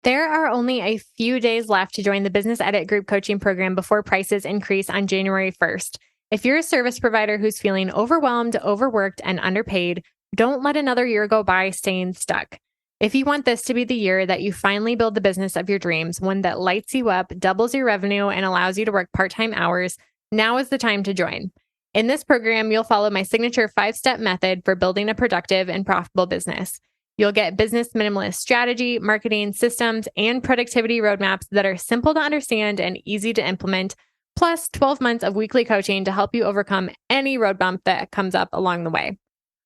There are only a few days left to join the Business Edit Group Coaching Program before prices increase on January 1st. If you're a service provider who's feeling overwhelmed, overworked, and underpaid, don't let another year go by staying stuck. If you want this to be the year that you finally build the business of your dreams, one that lights you up, doubles your revenue, and allows you to work part-time hours, now is the time to join. In this program, you'll follow my signature 5-step method for building a productive and profitable business. You'll get business minimalist strategy, marketing systems, and productivity roadmaps that are simple to understand and easy to implement, plus 12 months of weekly coaching to help you overcome any road bump that comes up along the way.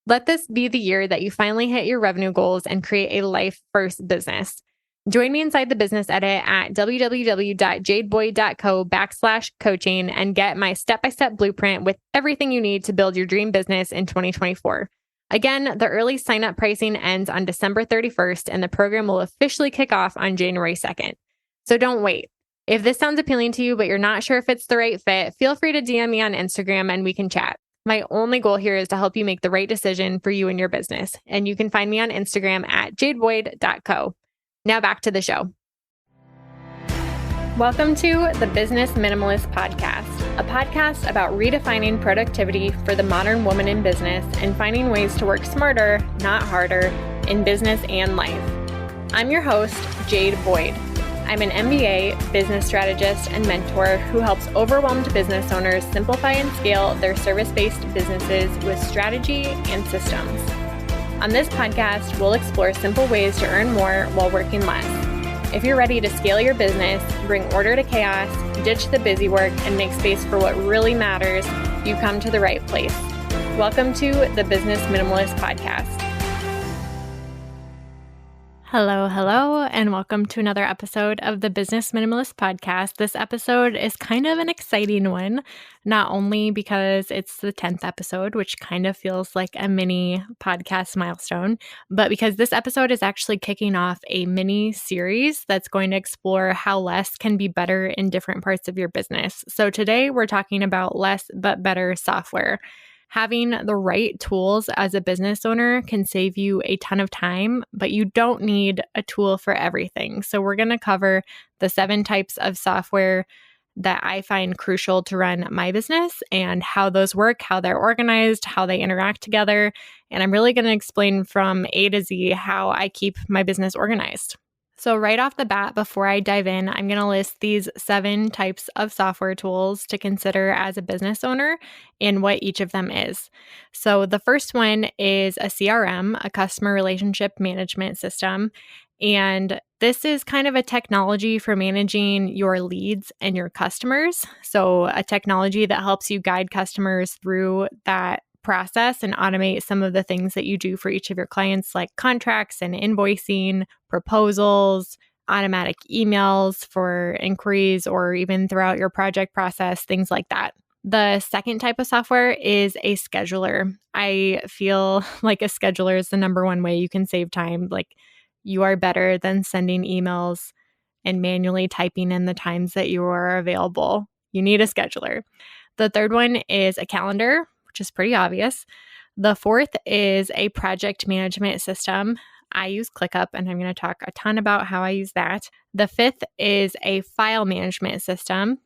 Let this be the year that you finally hit your revenue goals and create a life-first business. Join me inside the Business Edit at www.jadeboyd.co/coaching and get my step-by-step blueprint with everything you need to build your dream business in 2024. Again, the early sign-up pricing ends on December 31st, and the program will officially kick off on January 2nd. So don't wait. If this sounds appealing to you, but you're not sure if it's the right fit, feel free to DM me on Instagram and we can chat. My only goal here is to help you make the right decision for you and your business. And you can find me on Instagram at jadeboyd.co. Now back to the show. Welcome to the Business Minimalist Podcast, a podcast about redefining productivity for the modern woman in business and finding ways to work smarter, not harder, in business and life. I'm your host, Jade Boyd. I'm an MBA, business strategist, and mentor who helps overwhelmed business owners simplify and scale their service-based businesses with strategy and systems. On this podcast, we'll explore simple ways to earn more while working less. If you're ready to scale your business, bring order to chaos, ditch the busy work, and make space for what really matters, you come to the right place. Welcome to the Business Minimalist Podcast. Hello, and welcome to another episode of the Business Minimalist Podcast. This episode is kind of an exciting one, not only because it's the 10th episode, which kind of feels like a mini podcast milestone, but because this episode is actually kicking off a mini series that's going to explore how less can be better in different parts of your business. So today we're talking about less but better software. Having the right tools as a business owner can save you a ton of time, but you don't need a tool for everything. So we're going to cover the 7 types of software that I find crucial to run my business and how those work, how they're organized, how they interact together. And I'm really going to explain from A to Z how I keep my business organized. So right off the bat, before I dive in, I'm going to list these 7 types of software tools to consider as a business owner and what each of them is. So the first one is a CRM, a customer relationship management system. And this is kind of a technology for managing your leads and your customers. So a technology that helps you guide customers through that process and automate some of the things that you do for each of your clients, like contracts and invoicing, proposals, automatic emails for inquiries, or even throughout your project process, things like that. The second type of software is a scheduler. I feel like a scheduler is the number one way you can save time. Like, you are better than sending emails and manually typing in the times that you are available. You need a scheduler. The third one is a calendar, which is pretty obvious. The fourth is a project management system. I use ClickUp, and I'm going to talk a ton about how I use that. The fifth is a file management system.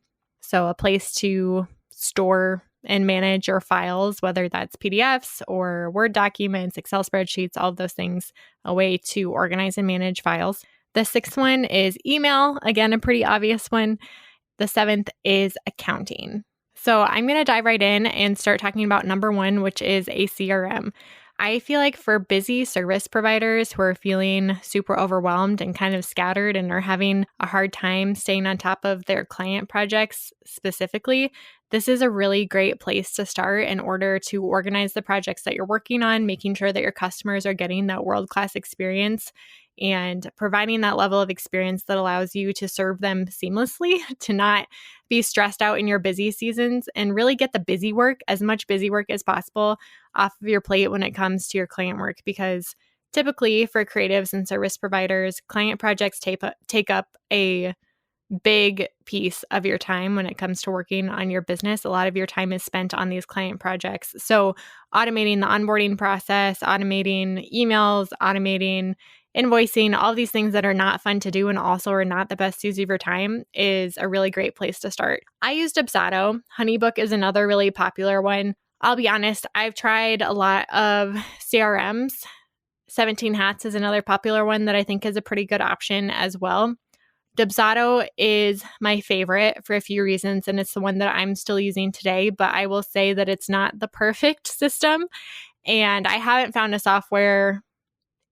So a place to store and manage your files, whether that's PDFs or Word documents, Excel spreadsheets, all of those things, a way to organize and manage files. The sixth one is email. Again, a pretty obvious one. The seventh is accounting. So I'm going to dive right in and start talking about number 1, which is a CRM. I feel like for busy service providers who are feeling super overwhelmed and kind of scattered and are having a hard time staying on top of their client projects specifically, this is a really great place to start in order to organize the projects that you're working on, making sure that your customers are getting that world-class experience and providing that level of experience that allows you to serve them seamlessly, to not be stressed out in your busy seasons, and really get the busy work, as much busy work as possible, off of your plate when it comes to your client work. Because typically for creatives and service providers, client projects take up a big piece of your time when it comes to working on your business. A lot of your time is spent on these client projects. So automating the onboarding process, automating emails, automating invoicing, all these things that are not fun to do and also are not the best use of your time is a really great place to start. I use Dubsado. Honeybook is another really popular one. I'll be honest, I've tried a lot of CRMs. 17 Hats is another popular one that I think is a pretty good option as well. Dubsado is my favorite for a few reasons, and it's the one that I'm still using today, but I will say that it's not the perfect system, and I haven't found a software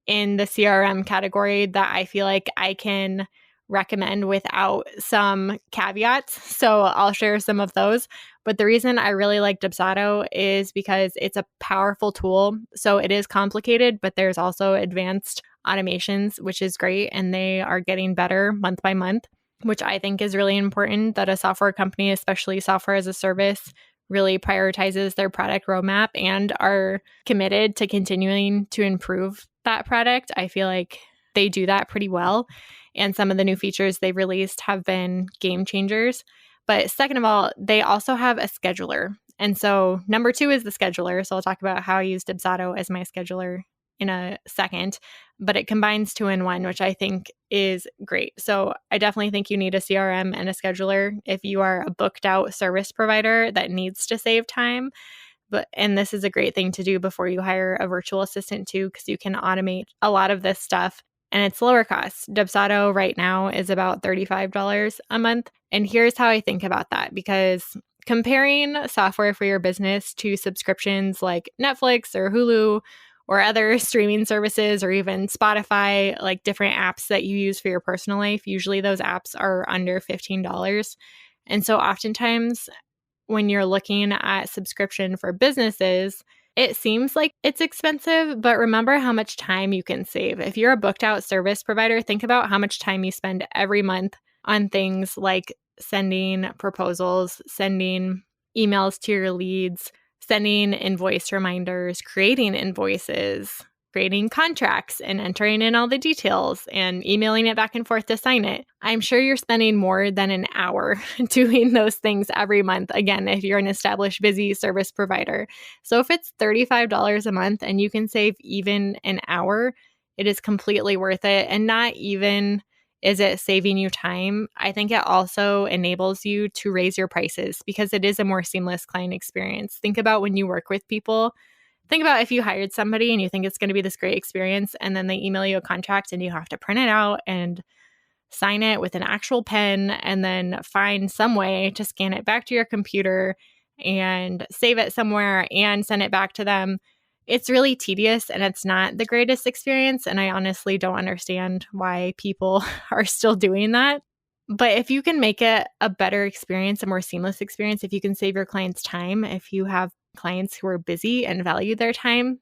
in the CRM category that I feel like I can recommend without some caveats. So I'll share some of those. But the reason I really like Dubsado is because it's a powerful tool. So it is complicated, but there's also advanced automations, which is great. And they are getting better month by month, which I think is really important that a software company, especially software as a service, really prioritizes their product roadmap and are committed to continuing to improve that product. I feel like they do that pretty well. And some of the new features they've released have been game changers. But second of all, they also have a scheduler. And so number 2 is the scheduler. So I'll talk about how I use Dubsado as my scheduler in a second, but it combines 2 in 1, which I think is great. So I definitely think you need a CRM and a scheduler if you are a booked out service provider that needs to save time. And this is a great thing to do before you hire a virtual assistant too, because you can automate a lot of this stuff and it's lower cost. Dubsado right now is about $35 a month. And here's how I think about that, because comparing software for your business to subscriptions like Netflix or Hulu or other streaming services or even Spotify, like different apps that you use for your personal life, usually those apps are under $15. And so oftentimes when you're looking at subscription for businesses, it seems like it's expensive, but remember how much time you can save. If you're a booked out service provider, think about how much time you spend every month on things like sending proposals, sending emails to your leads, sending invoice reminders, creating invoices, creating contracts and entering in all the details and emailing it back and forth to sign it. I'm sure you're spending more than an hour doing those things every month. Again, if you're an established busy service provider. So if it's $35 a month and you can save even an hour, it is completely worth it. And not even is it saving you time, I think it also enables you to raise your prices because it is a more seamless client experience. Think about when you work with people. Think about if you hired somebody and you think it's going to be this great experience and then they email you a contract and you have to print it out and sign it with an actual pen and then find some way to scan it back to your computer and save it somewhere and send it back to them. It's really tedious and it's not the greatest experience. And I honestly don't understand why people are still doing that. But if you can make it a better experience, a more seamless experience, if you can save your clients time, if you have clients who are busy and value their time,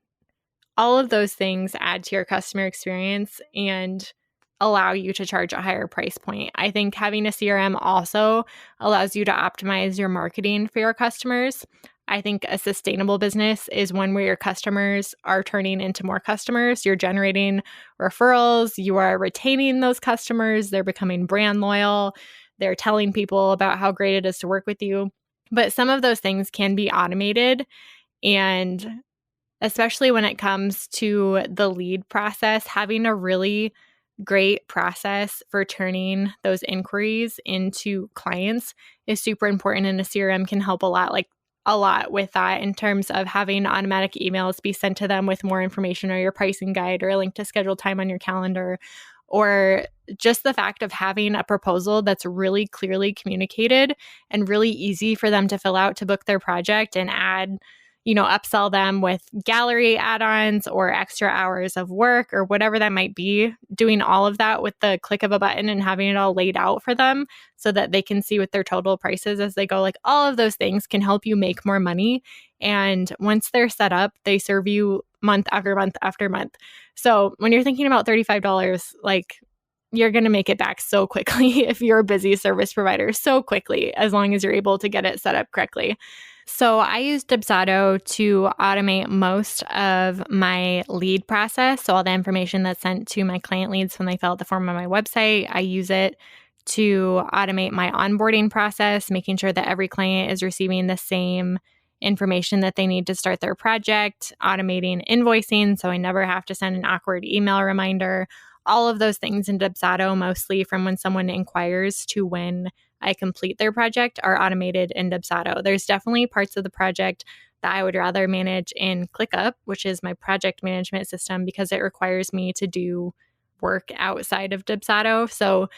all of those things add to your customer experience and allow you to charge a higher price point. I think having a CRM also allows you to optimize your marketing for your customers. I think a sustainable business is one where your customers are turning into more customers. You're generating referrals. You are retaining those customers. They're becoming brand loyal. They're telling people about how great it is to work with you. But some of those things can be automated. And especially when it comes to the lead process, having a really great process for turning those inquiries into clients is super important. And a CRM can help a lot with that in terms of having automatic emails be sent to them with more information or your pricing guide or a link to schedule time on your calendar, or just the fact of having a proposal that's really clearly communicated and really easy for them to fill out to book their project and add, upsell them with gallery add-ons or extra hours of work or whatever that might be. Doing all of that with the click of a button and having it all laid out for them so that they can see what their total price is as they go. Like all of those things can help you make more money. And once they're set up, they serve you month after month after month. So when you're thinking about $35, you're going to make it back so quickly if you're a busy service provider, so quickly, as long as you're able to get it set up correctly. So I use Dubsado to automate most of my lead process. So all the information that's sent to my client leads when they fill out the form on my website, I use it to automate my onboarding process, making sure that every client is receiving the same information that they need to start their project, automating invoicing so I never have to send an awkward email reminder, all of those things in Dubsado, mostly from when someone inquires to when I complete their project, are automated in Dubsado. There's definitely parts of the project that I would rather manage in ClickUp, which is my project management system, because it requires me to do work outside of Dubsado. So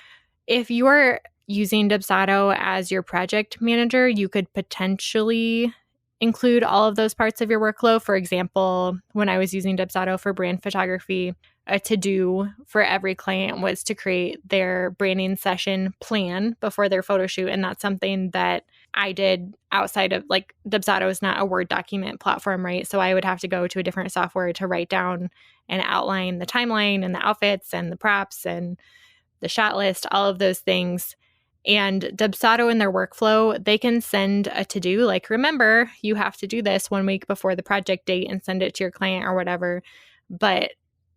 if you're using Dubsado as your project manager, you could potentially include all of those parts of your workflow. For example, when I was using Dubsado for brand photography, a to-do for every client was to create their branding session plan before their photo shoot. And that's something that I did outside of, like, Dubsado is not a Word document platform, right? So I would have to go to a different software to write down and outline the timeline and the outfits and the props and the shot list, all of those things. And Dubsado in their workflow, they can send a to-do, like, remember, you have to do this 1 week before the project date and send it to your client or whatever. But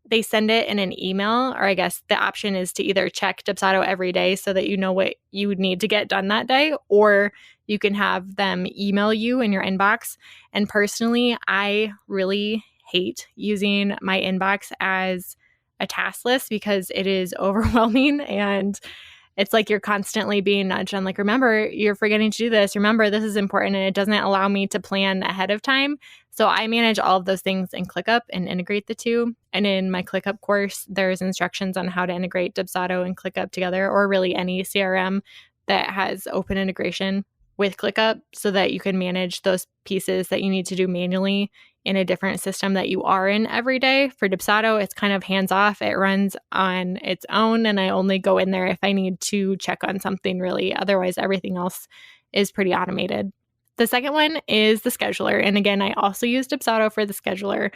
they send it in an email, or I guess the option is to either check Dubsado every day so that you know what you would need to get done that day, or you can have them email you in your inbox. And personally, I really hate using my inbox as a task list because it is overwhelming, and it's like you're constantly being nudged on, like, remember, you're forgetting to do this. Remember, this is important. And it doesn't allow me to plan ahead of time. So I manage all of those things in ClickUp and integrate the two. And in my ClickUp course, there's instructions on how to integrate Dubsado and ClickUp together, or really any CRM that has open integration with ClickUp, so that you can manage those pieces that you need to do manually in a different system that you are in every day. For Dubsado, it's kind of hands-off. It runs on its own, and I only go in there if I need to check on something, really. Otherwise, everything else is pretty automated. The second one is the scheduler. And again, I also use Dubsado for the scheduler.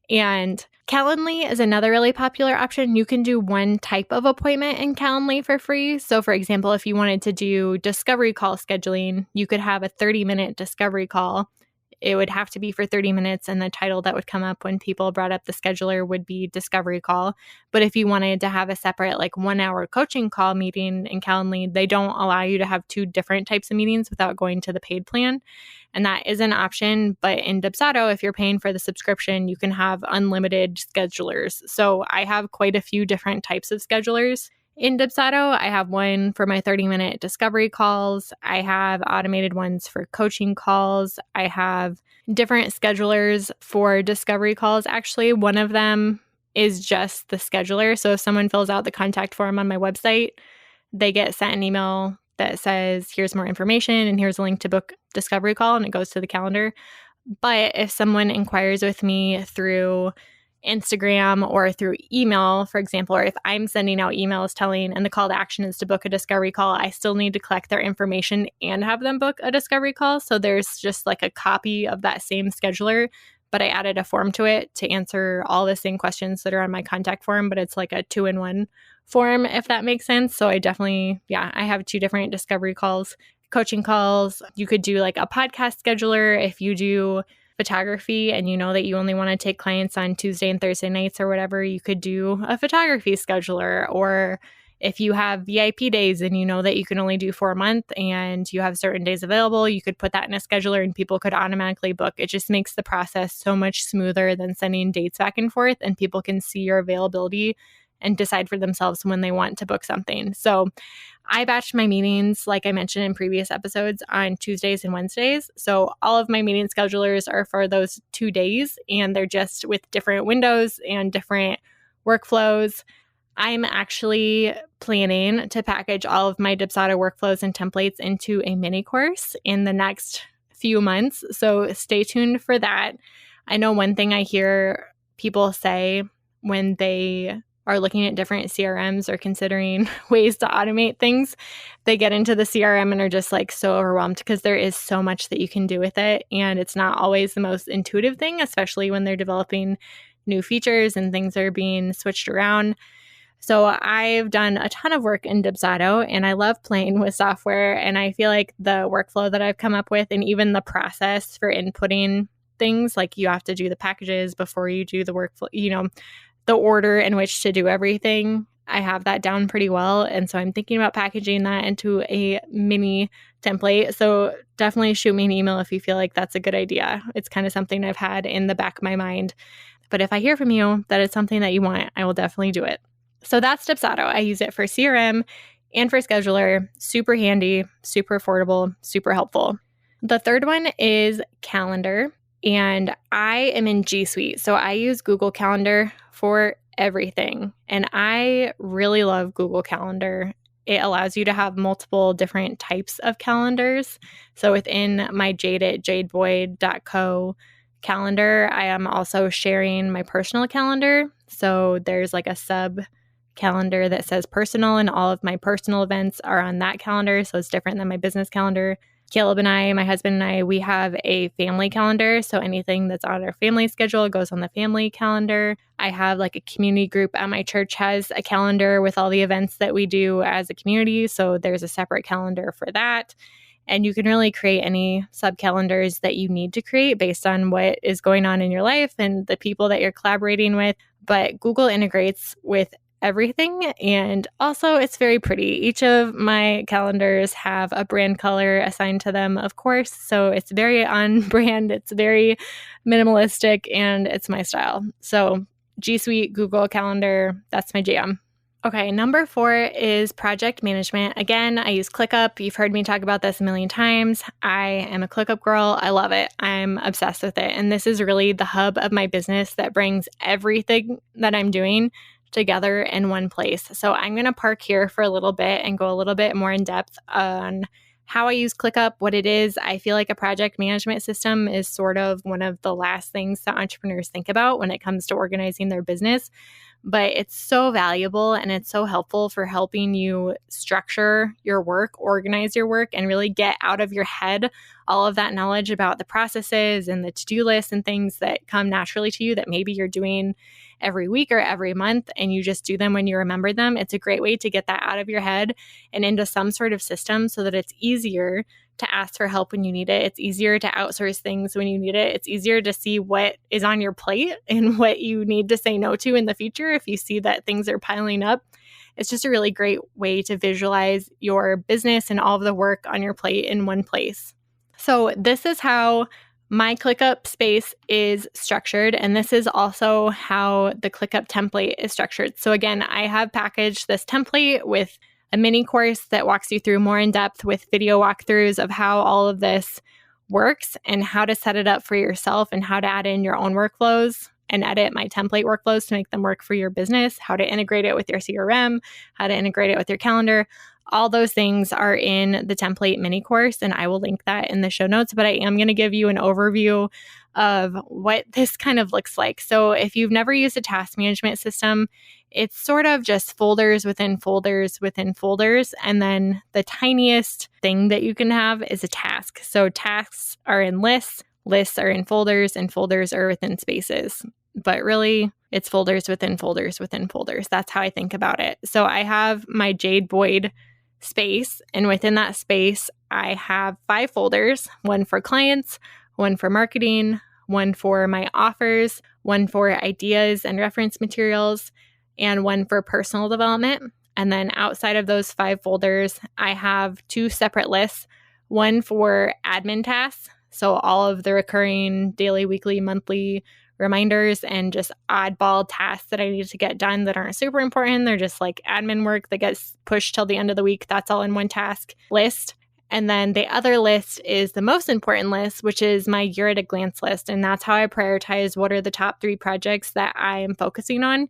And Calendly is another really popular option. You can do one type of appointment in Calendly for free. So for example, if you wanted to do discovery call scheduling, you could have a 30-minute discovery call. It would have to be for 30 minutes, and the title that would come up when people brought up the scheduler would be discovery call. But if you wanted to have a separate, like, 1-hour coaching call meeting in Calendly, they don't allow you to have two different types of meetings without going to the paid plan. And that is an option. But in Dubsado, if you're paying for the subscription, you can have unlimited schedulers. So I have quite a few different types of schedulers. In Dubsado, I have one for my 30-minute discovery calls. I have automated ones for coaching calls. I have different schedulers for discovery calls. Actually, one of them is just the scheduler. So if someone fills out the contact form on my website, they get sent an email that says, here's more information and here's a link to book discovery call, and it goes to the calendar. But if someone inquires with me through Instagram or through email, for example, or if I'm sending out emails telling, and the call to action is to book a discovery call, I still need to collect their information and have them book a discovery call. So there's just like a copy of that same scheduler, but I added a form to it to answer all the same questions that are on my contact form, but it's like a 2-in-1 form, if that makes sense. So I definitely, I have 2 different discovery calls, coaching calls. You could do like a podcast scheduler if you do photography and you know that you only want to take clients on Tuesday and Thursday nights or whatever. You could do a photography scheduler. Or if you have VIP days and you know that you can only do 4 a month and you have certain days available, you could put that in a scheduler and people could automatically book. It just makes the process so much smoother than sending dates back and forth, and people can see your availability and decide for themselves when they want to book something. So I batch my meetings, like I mentioned in previous episodes, on Tuesdays and Wednesdays. So all of my meeting schedulers are for those 2 days, and they're just with different windows and different workflows. I'm actually planning to package all of my Dubsado workflows and templates into a mini course in the next few months. So stay tuned for that. I know one thing I hear people say when they are looking at different CRMs or considering ways to automate things, they get into the CRM and are just like so overwhelmed because there is so much that you can do with it. And it's not always the most intuitive thing, especially when they're developing new features and things are being switched around. So I've done a ton of work in Dubsado, and I love playing with software. And I feel like the workflow that I've come up with, and even the process for inputting things, like you have to do the packages before you do the workflow, the order in which to do everything. I have that down pretty well. And so I'm thinking about packaging that into a mini template. So definitely shoot me an email if you feel like that's a good idea. It's kind of something I've had in the back of my mind. But if I hear from you that it's something that you want, I will definitely do it. So that's Dipsato. I use it for CRM and for scheduler. Super handy, super affordable, super helpful. The third one is Calendar. And I am in G Suite. So I use Google Calendar for everything. And I really love Google Calendar. It allows you to have multiple different types of calendars. So within my Jade at jadeboyd.co calendar, I am also sharing my personal calendar. So there's like a sub calendar that says personal, and all of my personal events are on that calendar. So it's different than my business calendar. Caleb and I, my husband and I, we have a family calendar. So anything that's on our family schedule goes on the family calendar. I have like a community group at my church has a calendar with all the events that we do as a community. So there's a separate calendar for that. And you can really create any sub calendars that you need to create based on what is going on in your life and the people that you're collaborating with. But Google integrates with everything. And also it's very pretty. Each of my calendars have a brand color assigned to them, of course. So it's very on brand. It's very minimalistic and it's my style. So G Suite, Google Calendar, that's my jam. Okay, number 4 is project management. Again, I use ClickUp. You've heard me talk about this a million times. I am a ClickUp girl. I love it. I'm obsessed with it. And this is really the hub of my business that brings everything that I'm doing together in one place. So I'm going to park here for a little bit and go a little bit more in depth on how I use ClickUp, what it is. I feel like a project management system is sort of one of the last things that entrepreneurs think about when it comes to organizing their business. But it's so valuable and it's so helpful for helping you structure your work, organize your work, and really get out of your head all of that knowledge about the processes and the to-do lists and things that come naturally to you that maybe you're doing every week or every month and you just do them when you remember them. It's a great way to get that out of your head and into some sort of system so that it's easier to ask for help when you need it. It's easier to outsource things when you need it. It's easier to see what is on your plate and what you need to say no to in the future if you see that things are piling up. It's just a really great way to visualize your business and all of the work on your plate in one place. So this is how my ClickUp space is structured, and this is also how the ClickUp template is structured. So again, I have packaged this template with a mini course that walks you through more in depth with video walkthroughs of how all of this works and how to set it up for yourself and how to add in your own workflows and edit my template workflows to make them work for your business, how to integrate it with your CRM, how to integrate it with your calendar. All those things are in the template mini course, and I will link that in the show notes, but I am going to give you an overview of what this kind of looks like. So if you've never used a task management system, it's sort of just folders within folders within folders. And then the tiniest thing that you can have is a task. So tasks are in lists, lists are in folders, and folders are within spaces. But really, it's folders within folders within folders. That's how I think about it. So I have my Jade Boyd space, and within that space, I have 5 folders, one for clients, one for marketing, one for my offers, one for ideas and reference materials, and one for personal development. And then outside of those 5 folders, I have 2 separate lists, one for admin tasks, so all of the recurring daily, weekly, monthly reminders and just oddball tasks that I need to get done that aren't super important. They're just like admin work that gets pushed till the end of the week. That's all in one task list. And then the other list is the most important list, which is my year at a glance list. And that's how I prioritize what are the top 3 projects that I am focusing on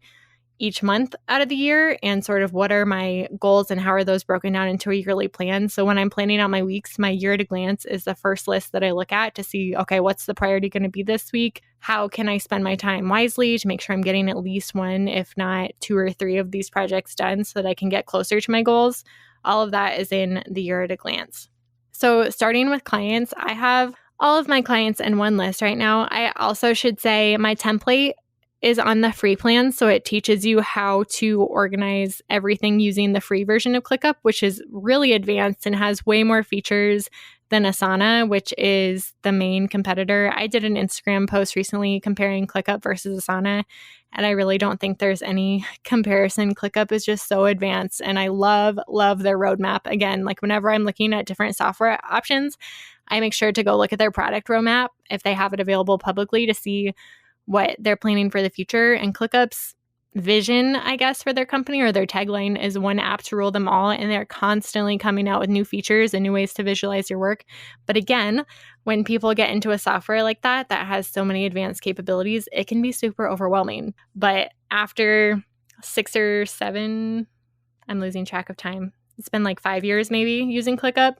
each month out of the year and sort of what are my goals and how are those broken down into a yearly plan. So when I'm planning out my weeks, my year at a glance is the first list that I look at to see, okay, what's the priority going to be this week? How can I spend my time wisely to make sure I'm getting at least 1, if not 2 or 3 of these projects done so that I can get closer to my goals? All of that is in the year at a glance. So starting with clients, I have all of my clients in one list right now. I also should say my template is on the free plan. So it teaches you how to organize everything using the free version of ClickUp, which is really advanced and has way more features than Asana, which is the main competitor. I did an Instagram post recently comparing ClickUp versus Asana, and I really don't think there's any comparison. ClickUp is just so advanced, and I love their roadmap. Again, like whenever I'm looking at different software options, I make sure to go look at their product roadmap if they have it available publicly to see what they're planning for the future. And ClickUp's vision, I guess, for their company or their tagline is one app to rule them all. And they're constantly coming out with new features and new ways to visualize your work. But again, when people get into a software like that has so many advanced capabilities, it can be super overwhelming. But after 6 or 7, I'm losing track of time. It's been like 5 years maybe using ClickUp.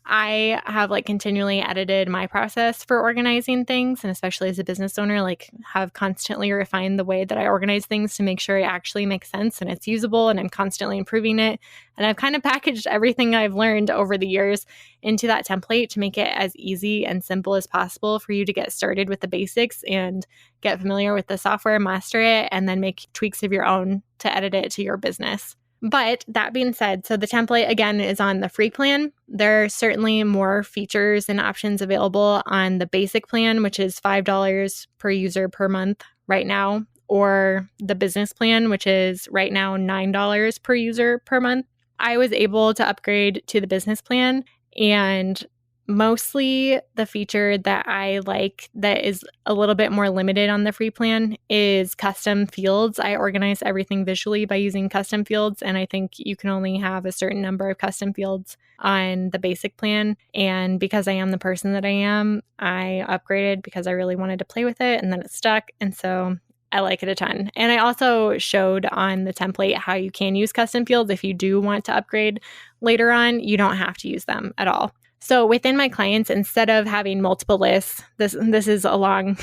I have like continually edited my process for organizing things, and especially as a business owner, like have constantly refined the way that I organize things to make sure it actually makes sense and it's usable, and I'm constantly improving it. And I've kind of packaged everything I've learned over the years into that template to make it as easy and simple as possible for you to get started with the basics and get familiar with the software, master it, and then make tweaks of your own to edit it to your business. But that being said, so the template again is on the free plan. There are certainly more features and options available on the basic plan, which is $5 per user per month right now, or the business plan, which is right now $9 per user per month. I was able to upgrade to the business plan, and mostly the feature that I like that is a little bit more limited on the free plan is custom fields. I organize everything visually by using custom fields, and I think you can only have a certain number of custom fields on the basic plan. And because I am the person that I am, I upgraded because I really wanted to play with it, and then it stuck. And so I like it a ton. And I also showed on the template how you can use custom fields. If you do want to upgrade later on, you don't have to use them at all. So within my clients, instead of having multiple lists, this is a long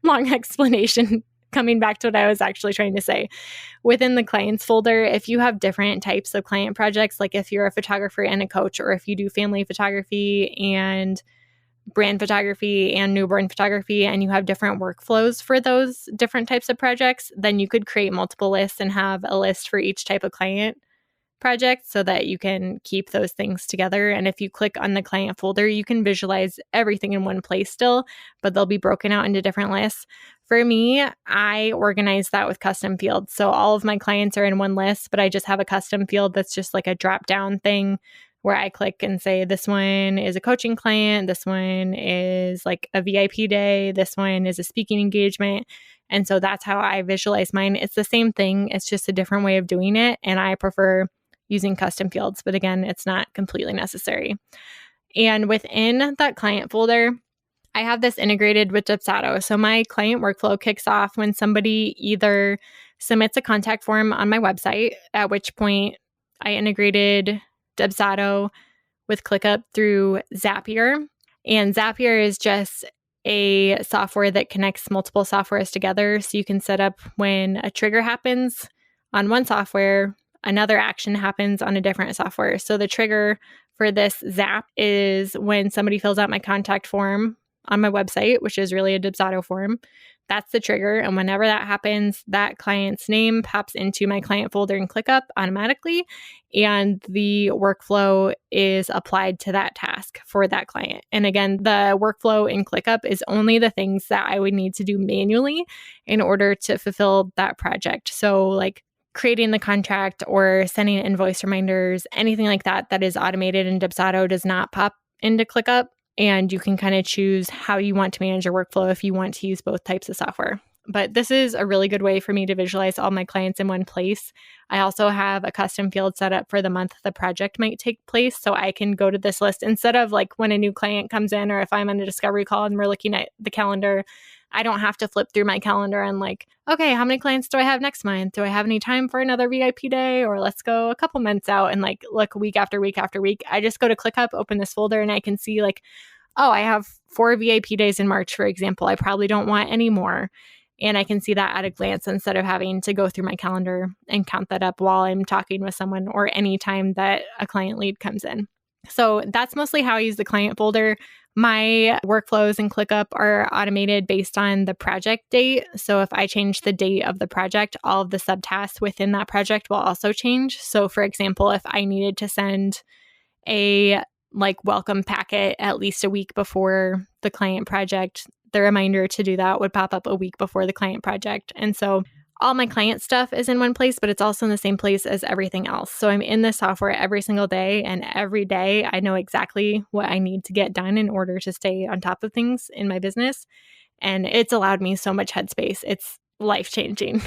explanation coming back to what I was actually trying to say. Within the clients folder, if you have different types of client projects, like if you're a photographer and a coach, or if you do family photography and brand photography and newborn photography, and you have different workflows for those different types of projects, then you could create multiple lists and have a list for each type of client project so that you can keep those things together. And if you click on the client folder, you can visualize everything in one place still, but they'll be broken out into different lists. For me, I organize that with custom fields. So all of my clients are in one list, but I just have a custom field that's just like a drop down thing where I click and say, this one is a coaching client, this one is like a VIP day, this one is a speaking engagement. And so that's how I visualize mine. It's the same thing. It's just a different way of doing it. And I prefer using custom fields, but again, it's not completely necessary. And within that client folder, I have this integrated with Dubsado. So my client workflow kicks off when somebody either submits a contact form on my website, at which point I integrated Dubsado with ClickUp through Zapier. And Zapier is just a software that connects multiple softwares together. So you can set up when a trigger happens on one software, another action happens on a different software. So the trigger for this Zap is when somebody fills out my contact form on my website, which is really a Dubsado form. That's the trigger. And whenever that happens, that client's name pops into my client folder in ClickUp automatically. And the workflow is applied to that task for that client. And again, the workflow in ClickUp is only the things that I would need to do manually in order to fulfill that project. So like creating the contract or sending invoice reminders, anything like that that is automated in Dubsado does not pop into ClickUp. And you can kind of choose how you want to manage your workflow if you want to use both types of software. But this is a really good way for me to visualize all my clients in one place. I also have a custom field set up for the month the project might take place. So I can go to this list instead of like when a new client comes in, or if I'm on a discovery call and we're looking at the calendar, I don't have to flip through my calendar and like, okay, how many clients do I have next month? Do I have any time for another VIP day? Or let's go a couple months out and like look week after week after week. I just go to ClickUp, open this folder, and I can see like, oh, I have 4 VIP days in March, for example. I probably don't want any more. And I can see that at a glance instead of having to go through my calendar and count that up while I'm talking with someone or any time that a client lead comes in. So that's mostly how I use the client folder. My workflows in ClickUp are automated based on the project date. So if I change the date of the project, all of the subtasks within that project will also change. So for example, if I needed to send a welcome packet at least a week before the client project, the reminder to do that would pop up a week before the client project. And so all my client stuff is in one place, but it's also in the same place as everything else. So I'm in the software every single day, and every day I know exactly what I need to get done in order to stay on top of things in my business. And it's allowed me so much headspace. It's life-changing.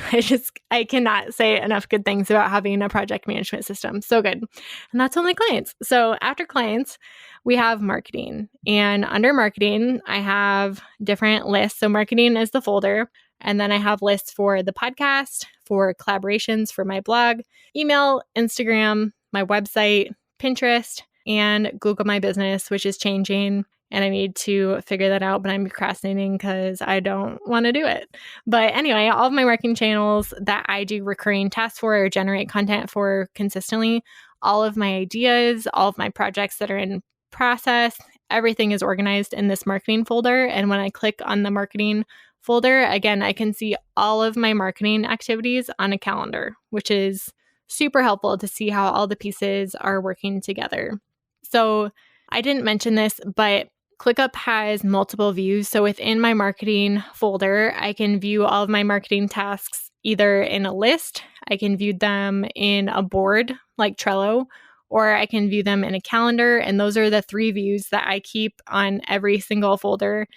I cannot say enough good things about having a project management system. So good. And that's only clients. So after clients, we have marketing. And under marketing, I have different lists. So marketing is the folder. And then I have lists for the podcast, for collaborations for my blog, email, Instagram, my website, Pinterest, and Google My Business, which is changing. And I need to figure that out, but I'm procrastinating because I don't want to do it. But anyway, all of my marketing channels that I do recurring tasks for or generate content for consistently, all of my ideas, all of my projects that are in process, everything is organized in this marketing folder. And when I click on the marketing folder, again, I can see all of my marketing activities on a calendar, which is super helpful to see how all the pieces are working together. So I didn't mention this, but ClickUp has multiple views. So within my marketing folder, I can view all of my marketing tasks either in a list, I can view them in a board like Trello, or I can view them in a calendar. And those are the three views that I keep on every single folder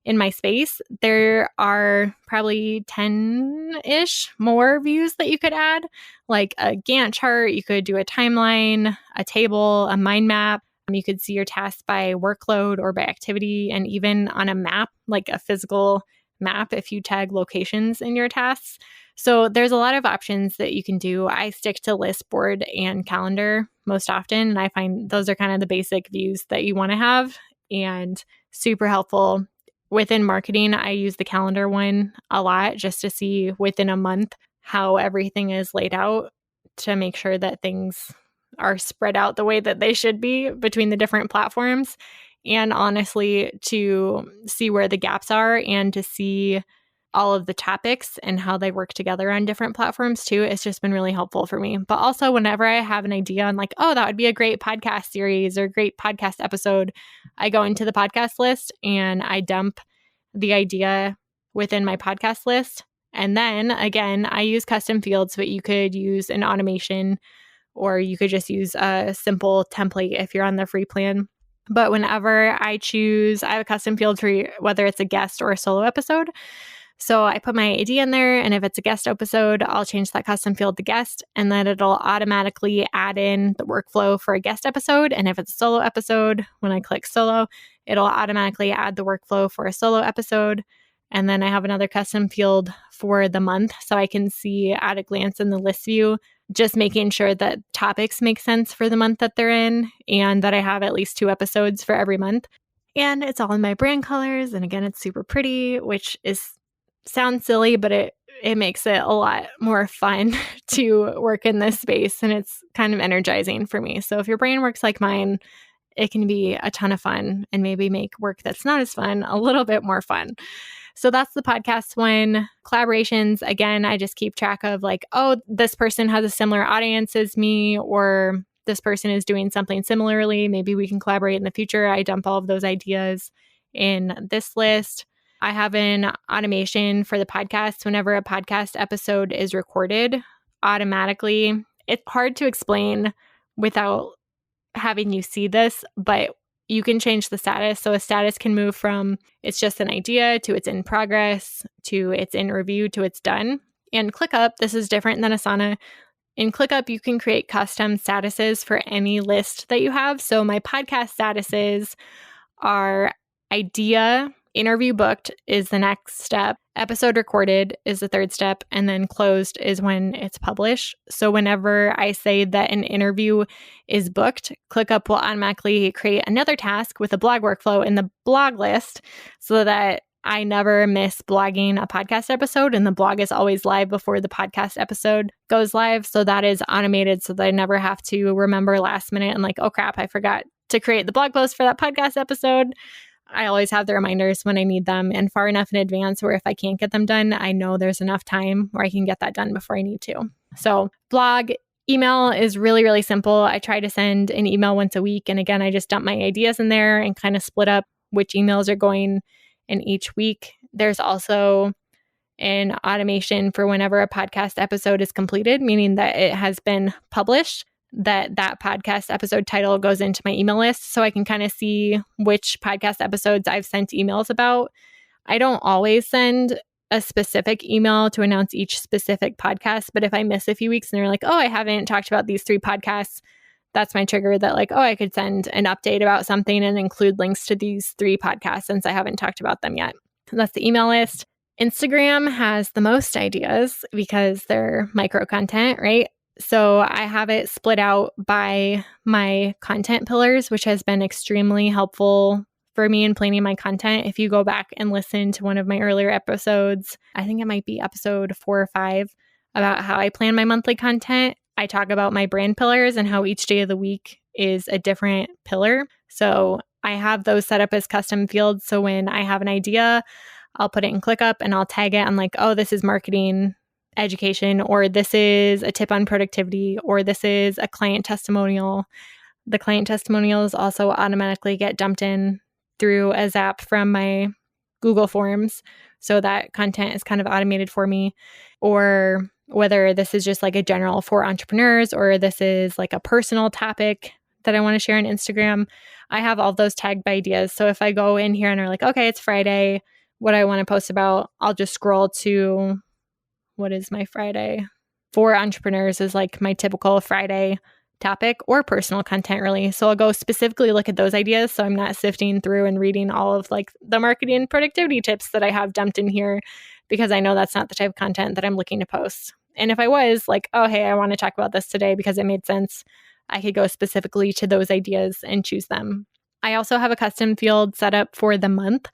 in my space. There are probably 10-ish more views that you could add, like a Gantt chart. You could do a timeline, a table, a mind map. You could see your tasks by workload or by activity, and even on a map, like a physical map if you tag locations in your tasks. So there's a lot of options that you can do. I stick to list, board, and calendar most often, and I find those are kind of the basic views that you want to have and super helpful. Within marketing, I use the calendar one a lot just to see within a month how everything is laid out to make sure that things are spread out the way that they should be between the different platforms, and honestly to see where the gaps are and to see all of the topics and how they work together on different platforms too. It's just been really helpful for me. But also whenever I have an idea on oh, that would be a great podcast series or great podcast episode, I go into the podcast list and I dump the idea within my podcast list. And then again, I use custom fields, but you could use an automation or you could just use a simple template if you're on the free plan. But whenever I have a custom field for whether it's a guest or a solo episode. So I put my idea in there, and if it's a guest episode, I'll change that custom field to guest, and then it'll automatically add in the workflow for a guest episode. And if it's a solo episode, when I click solo, it'll automatically add the workflow for a solo episode. And then I have another custom field for the month, so I can see at a glance in the list view, just making sure that topics make sense for the month that they're in and that I have at least 2 episodes for every month. And it's all in my brand colors. And again, it's super pretty, which sounds silly, but it makes it a lot more fun to work in this space. And it's kind of energizing for me. So if your brain works like mine, it can be a ton of fun and maybe make work that's not as fun a little bit more fun. So that's the podcast one. Collaborations, again, I just keep track of oh, this person has a similar audience as me, or this person is doing something similarly. Maybe we can collaborate in the future. I dump all of those ideas in this list. I have an automation for the podcast. Whenever a podcast episode is recorded, automatically, it's hard to explain without having you see this, but you can change the status. So a status can move from it's just an idea to it's in progress to it's in review to it's done. And ClickUp, this is different than Asana. In ClickUp, you can create custom statuses for any list that you have. So my podcast statuses are idea, interview booked is the next step, episode recorded is the third step, and then closed is when it's published. So whenever I say that an interview is booked, ClickUp will automatically create another task with a blog workflow in the blog list so that I never miss blogging a podcast episode, and the blog is always live before the podcast episode goes live. So that is automated so that I never have to remember last minute and oh crap, I forgot to create the blog post for that podcast episode, I always have the reminders when I need them and far enough in advance where if I can't get them done, I know there's enough time where I can get that done before I need to. So blog, email is really, really simple. I try to send an email once a week. And again, I just dump my ideas in there and kind of split up which emails are going in each week. There's also an automation for whenever a podcast episode is completed, meaning that it has been published, that podcast episode title goes into my email list so I can kind of see which podcast episodes I've sent emails about. I don't always send a specific email to announce each specific podcast, but if I miss a few weeks and they're like, oh, I haven't talked about these 3 podcasts, that's my trigger that like, oh, I could send an update about something and include links to these 3 podcasts since I haven't talked about them yet. That's the email list. Instagram has the most ideas because they're micro content, right? So I have it split out by my content pillars, which has been extremely helpful for me in planning my content. If you go back and listen to one of my earlier episodes, I think it might be episode 4 or 5 about how I plan my monthly content, I talk about my brand pillars and how each day of the week is a different pillar. So I have those set up as custom fields. So when I have an idea, I'll put it in ClickUp and I'll tag it on like, oh, this is marketing education, or this is a tip on productivity, or this is a client testimonial. The client testimonials also automatically get dumped in through a zap from my Google Forms. So that content is kind of automated for me. Or whether this is just like a general for entrepreneurs, or this is like a personal topic that I want to share on Instagram, I have all those tagged by ideas. So if I go in here and are like, okay, it's Friday, what I want to post about, I'll just scroll to, what is my Friday? For entrepreneurs is like my typical Friday topic, or personal content really. So I'll go specifically look at those ideas. So I'm not sifting through and reading all of like the marketing and productivity tips that I have dumped in here, because I know that's not the type of content that I'm looking to post. And if I was like, oh, hey, I want to talk about this today because it made sense, I could go specifically to those ideas and choose them. I also have a custom field set up for the month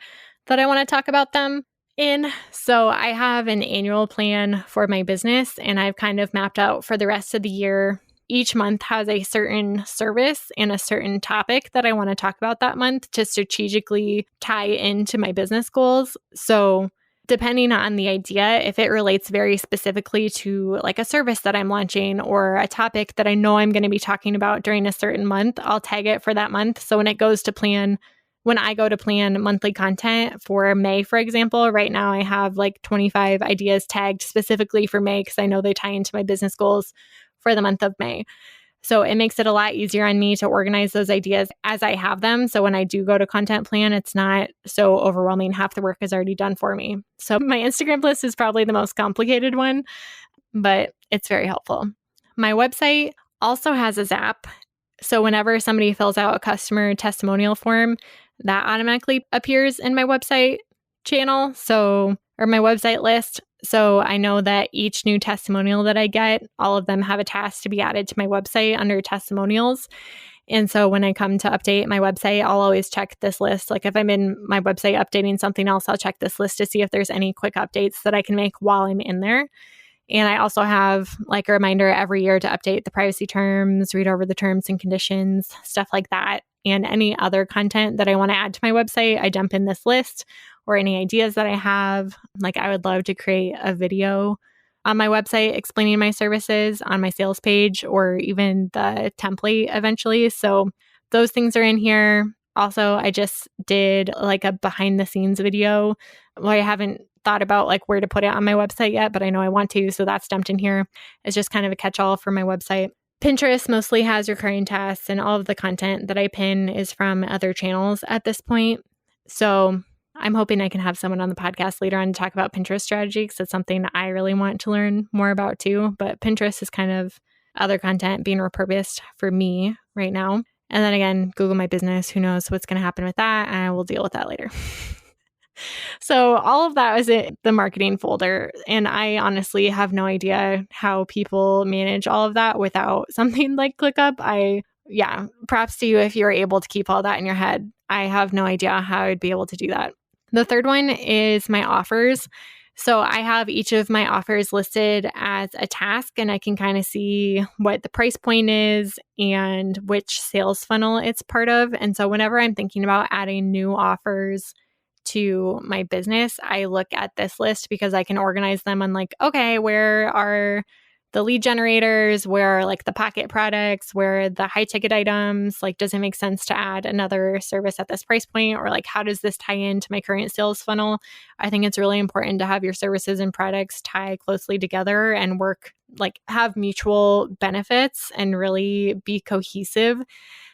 that I want to talk about them in. So I have an annual plan for my business, and I've kind of mapped out for the rest of the year. Each month has a certain service and a certain topic that I want to talk about that month to strategically tie into my business goals. So depending on the idea, if it relates very specifically to like a service that I'm launching or a topic that I know I'm going to be talking about during a certain month, I'll tag it for that month. So when I go to plan monthly content for May, for example, right now I have like 25 ideas tagged specifically for May because I know they tie into my business goals for the month of May. So it makes it a lot easier on me to organize those ideas as I have them. So when I do go to content plan, it's not so overwhelming. Half the work is already done for me. So my Instagram list is probably the most complicated one, but it's very helpful. My website also has a Zap. So whenever somebody fills out a customer testimonial form, that automatically appears in my website channel. Or my website list. So I know that each new testimonial that I get, all of them have a task to be added to my website under testimonials. And so when I come to update my website, I'll always check this list. Like if I'm in my website updating something else, I'll check this list to see if there's any quick updates that I can make while I'm in there. And I also have like a reminder every year to update the privacy terms, read over the terms and conditions, stuff like that. And any other content that I want to add to my website, I dump in this list, or any ideas that I have. Like I would love to create a video on my website explaining my services on my sales page, or even the template eventually. So those things are in here. Also, I just did like a behind the scenes video. Well, I haven't thought about like where to put it on my website yet, but I know I want to. So that's dumped in here. It's just kind of a catch-all for my website. Pinterest mostly has recurring tasks, and all of the content that I pin is from other channels at this point. So I'm hoping I can have someone on the podcast later on to talk about Pinterest strategy, because it's something I really want to learn more about too. But Pinterest is kind of other content being repurposed for me right now. And then again, Google My Business, who knows what's going to happen with that, and I will deal with that later. So all of that was in the marketing folder. And I honestly have no idea how people manage all of that without something like ClickUp. Props to you if you're able to keep all that in your head. I have no idea how I'd be able to do that. The third one is my offers. So I have each of my offers listed as a task, and I can kind of see what the price point is and which sales funnel it's part of. And so whenever I'm thinking about adding new offers to my business, I look at this list because I can organize them on like, okay, where are the lead generators, where are like the pocket products, where are the high ticket items, like does it make sense to add another service at this price point, or like how does this tie into my current sales funnel? I think it's really important to have your services and products tie closely together and work, like have mutual benefits and really be cohesive.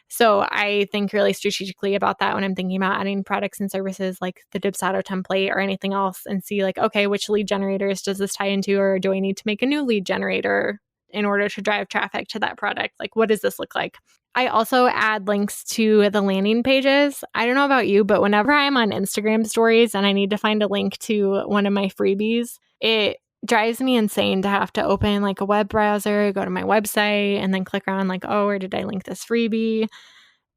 So I think really strategically about that when I'm thinking about adding products and services like the Dipsato template or anything else, and see like, okay, which lead generators does this tie into, or do I need to make a new lead generator in order to drive traffic to that product? Like, what does this look like? I also add links to the landing pages. I don't know about you, but whenever I'm on Instagram stories and I need to find a link to one of my freebies, it drives me insane to have to open like a web browser, go to my website, and then click on like, oh, where did I link this freebie?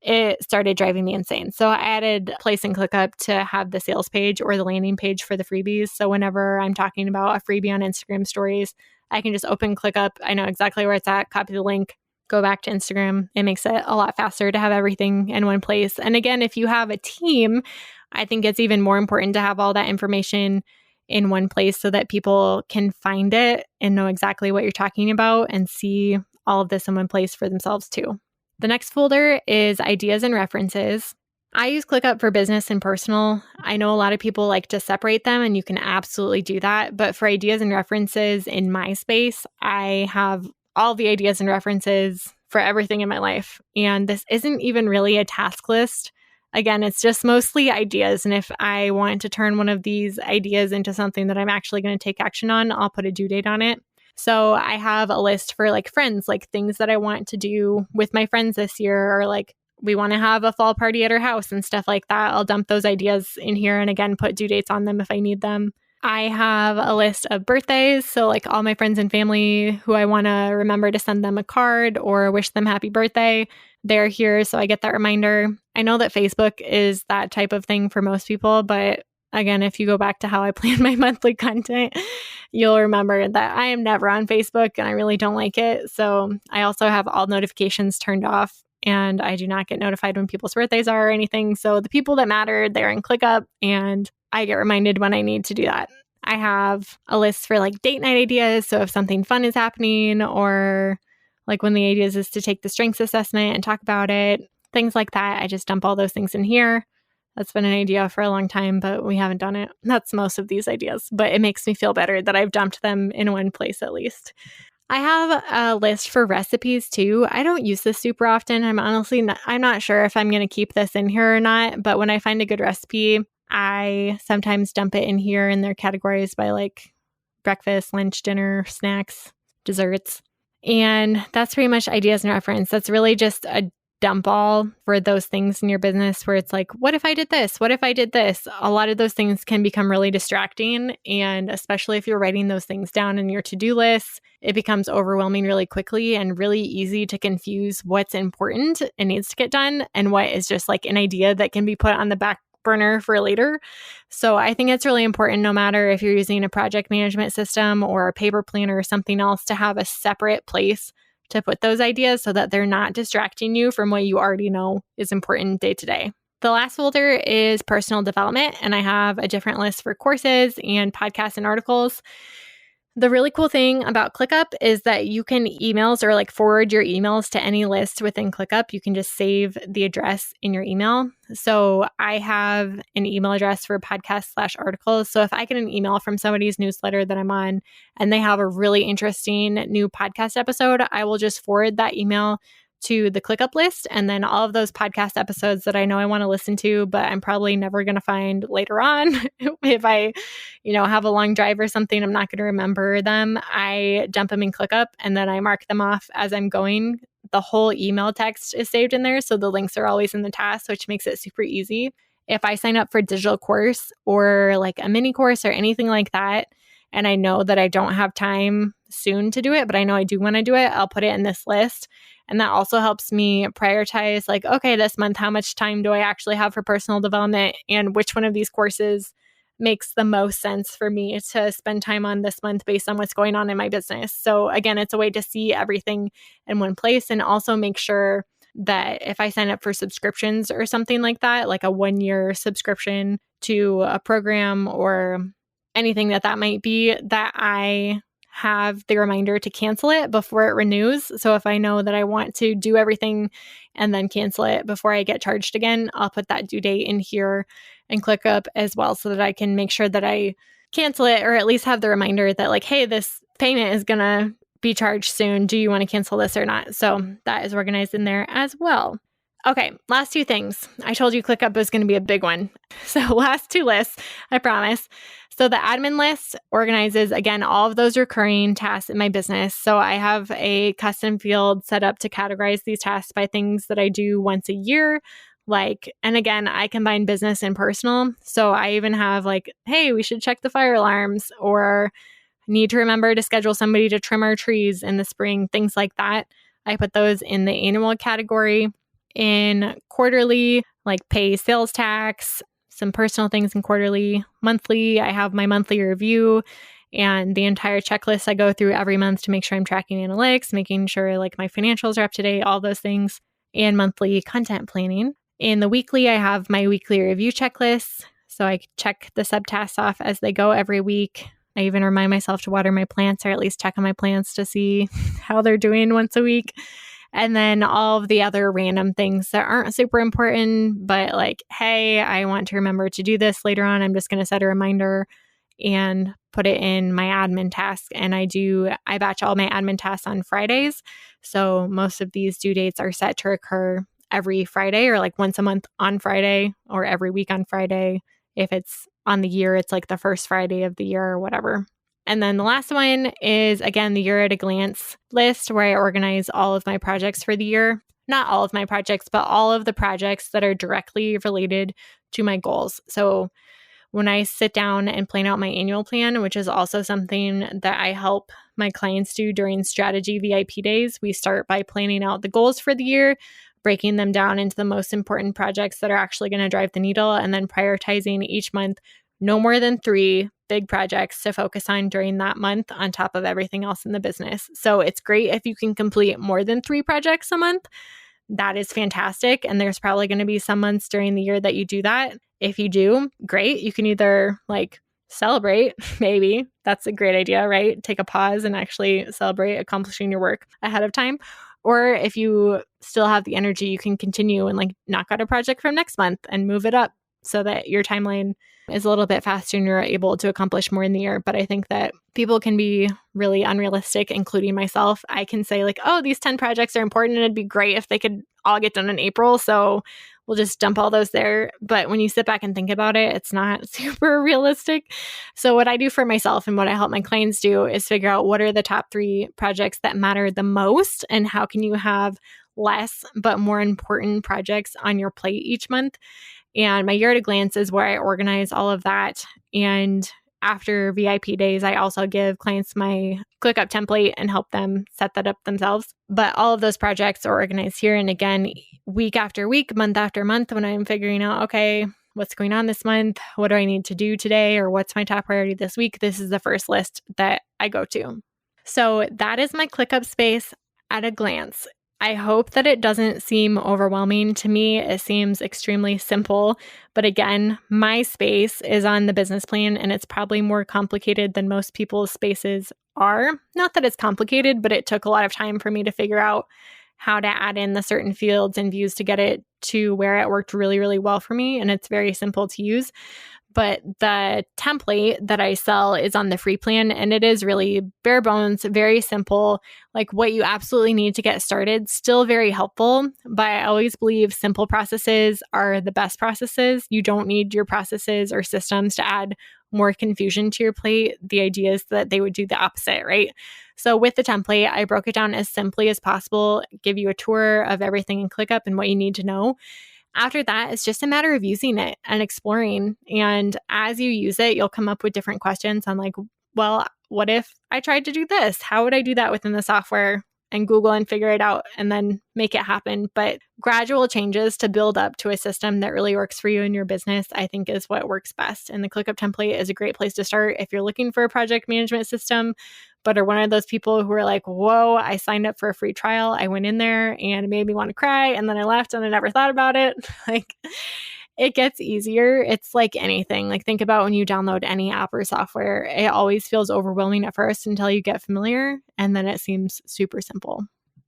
It started driving me insane. So I added place and click up to have the sales page or the landing page for the freebies. So whenever I'm talking about a freebie on Instagram stories, I can just open click up. I know exactly where it's at, copy the link, go back to Instagram. It makes it a lot faster to have everything in one place. And again, if you have a team, I think it's even more important to have all that information in one place so that people can find it and know exactly what you're talking about and see all of this in one place for themselves too. The next folder is ideas and references. I use ClickUp for business and personal. I know a lot of people like to separate them, and you can absolutely do that. But for ideas and references in my space, I have all the ideas and references for everything in my life. And this isn't even really a task list. Again, it's just mostly ideas. And if I want to turn one of these ideas into something that I'm actually going to take action on, I'll put a due date on it. So I have a list for like friends, like things that I want to do with my friends this year, or like we want to have a fall party at our house and stuff like that. I'll dump those ideas in here and again, put due dates on them if I need them. I have a list of birthdays. So like all my friends and family who I want to remember to send them a card or wish them happy birthday, they're here. So I get that reminder. I know that Facebook is that type of thing for most people, but again, if you go back to how I plan my monthly content, you'll remember that I am never on Facebook and I really don't like it. So I also have all notifications turned off, and I do not get notified when people's birthdays are or anything. So the people that matter, they're in ClickUp, and I get reminded when I need to do that. I have a list for like date night ideas. So if something fun is happening, or like when the ideas is to take the strengths assessment and talk about it, things like that, I just dump all those things in here. That's been an idea for a long time, but we haven't done it. That's most of these ideas, but it makes me feel better that I've dumped them in one place at least. I have a list for recipes too. I don't use this super often. I'm not sure if I'm going to keep this in here or not, but when I find a good recipe, I sometimes dump it in here, and they're categorized by like breakfast, lunch, dinner, snacks, desserts. And that's pretty much ideas and reference. That's really just a dump all for those things in your business where it's like, what if I did this? What if I did this? A lot of those things can become really distracting. And especially if you're writing those things down in your to-do list, it becomes overwhelming really quickly and really easy to confuse what's important and needs to get done and what is just like an idea that can be put on the back burner for later. So I think it's really important, no matter if you're using a project management system or a paper planner or something else, to have a separate place to put those ideas so that they're not distracting you from what you already know is important day to day. The last folder is personal development, and I have a different list for courses and podcasts and articles. The really cool thing about ClickUp is that you can emails or like forward your emails to any list within ClickUp. You can just save the address in your email. So I have an email address for podcast/articles. So if I get an email from somebody's newsletter that I'm on and they have a really interesting new podcast episode, I will just forward that email to the ClickUp list. And then all of those podcast episodes that I know I want to listen to, but I'm probably never going to find later on. If I, have a long drive or something, I'm not going to remember them. I dump them in ClickUp and then I mark them off as I'm going. The whole email text is saved in there. So the links are always in the task, which makes it super easy. If I sign up for a digital course or like a mini course or anything like that, and I know that I don't have time soon to do it, but I know I do want to do it, I'll put it in this list. And that also helps me prioritize like, okay, this month, how much time do I actually have for personal development, and which one of these courses makes the most sense for me to spend time on this month based on what's going on in my business. So again, it's a way to see everything in one place and also make sure that if I sign up for subscriptions or something like that, like a 1-year subscription to a program or anything that might be, that I have the reminder to cancel it before it renews. So if I know that I want to do everything and then cancel it before I get charged again, I'll put that due date in here and ClickUp as well so that I can make sure that I cancel it or at least have the reminder that like, hey, this payment is going to be charged soon. Do you want to cancel this or not? So that is organized in there as well. Okay, last 2 things. I told you ClickUp was going to be a big one. So last 2 lists, I promise. So the admin list organizes, again, all of those recurring tasks in my business. So I have a custom field set up to categorize these tasks by things that I do once a year. And again, I combine business and personal. So I even have like, hey, we should check the fire alarms, or need to remember to schedule somebody to trim our trees in the spring, things like that. I put those in the annual category. In quarterly, like pay sales tax, some personal things in quarterly. Monthly, I have my monthly review and the entire checklist I go through every month to make sure I'm tracking analytics, making sure like my financials are up to date, all those things. And monthly content planning. In the weekly, I have my weekly review checklist. So I check the subtasks off as they go every week. I even remind myself to water my plants or at least check on my plants to see how they're doing once a week. And then all of the other random things that aren't super important, but like, hey, I want to remember to do this later on. I'm just going to set a reminder and put it in my admin task. And I batch all my admin tasks on Fridays. So most of these due dates are set to occur every Friday or like once a month on Friday or every week on Friday. If it's on the year, it's like the first Friday of the year or whatever. And then the last one is, again, the year at a glance list where I organize all of my projects for the year. Not all of my projects, but all of the projects that are directly related to my goals. So when I sit down and plan out my annual plan, which is also something that I help my clients do during strategy VIP days, we start by planning out the goals for the year, breaking them down into the most important projects that are actually going to drive the needle, and then prioritizing each month no more than 3 big projects to focus on during that month on top of everything else in the business. So it's great if you can complete more than 3 projects a month. That is fantastic. And there's probably going to be some months during the year that you do that. If you do, great. You can either like celebrate, maybe. That's a great idea, right? Take a pause and actually celebrate accomplishing your work ahead of time. Or if you still have the energy, you can continue and like knock out a project from next month and move it up so that your timeline is a little bit faster and you're able to accomplish more in the year. But I think that people can be really unrealistic, including myself. I can say like, oh, these 10 projects are important and it'd be great if they could all get done in April. So we'll just dump all those there. But when you sit back and think about it, it's not super realistic. So what I do for myself and what I help my clients do is figure out what are the top 3 projects that matter the most and how can you have less but more important projects on your plate each month. And my year at a glance is where I organize all of that. And after VIP days, I also give clients my ClickUp template and help them set that up themselves. But all of those projects are organized here. And again, week after week, month after month, when I'm figuring out, okay, what's going on this month? What do I need to do today? Or what's my top priority this week? This is the first list that I go to. So that is my ClickUp space at a glance. I hope that it doesn't seem overwhelming to me. It seems extremely simple. But again, my space is on the business plan and it's probably more complicated than most people's spaces are. Not that it's complicated, but it took a lot of time for me to figure out how to add in the certain fields and views to get it to where it worked really, really well for me. And it's very simple to use. But the template that I sell is on the free plan, and it is really bare bones, very simple, like what you absolutely need to get started. Still very helpful, but I always believe simple processes are the best processes. You don't need your processes or systems to add more confusion to your plate. The idea is that they would do the opposite, right? So with the template, I broke it down as simply as possible, give you a tour of everything in ClickUp and what you need to know. After that, it's just a matter of using it and exploring. And as you use it, you'll come up with different questions on like, well, what if I tried to do this? How would I do that within the software? and Google and figure it out and then make it happen. But gradual changes to build up to a system that really works for you and your business, I think is what works best. And the ClickUp template is a great place to start if you're looking for a project management system, but are one of those people who are like, whoa, I signed up for a free trial. I went in there and it made me want to cry. And then I left and I never thought about it. Like, it gets easier. It's like anything. Like, think about when you download any app or software, it always feels overwhelming at first until you get familiar, and then it seems super simple.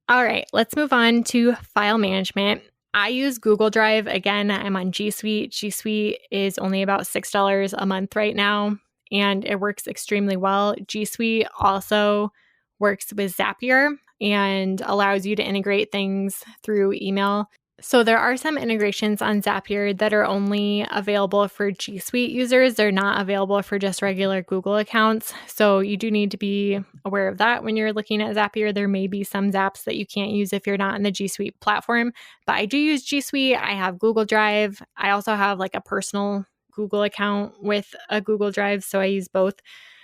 All right, let's move on to file management. I use Google Drive. Again, I'm on G Suite. G Suite is only about $6 a month right now, and it works extremely well. G Suite also works with Zapier and allows you to integrate things through email. So there are some integrations on Zapier that are only available for G Suite users. They're not available for just regular Google accounts. So you do need to be aware of that when you're looking at Zapier. There may be some Zaps that you can't use if you're not in the G Suite platform. But I do use G Suite. I have Google Drive. I also have like a personal Google account with a Google Drive. So I use both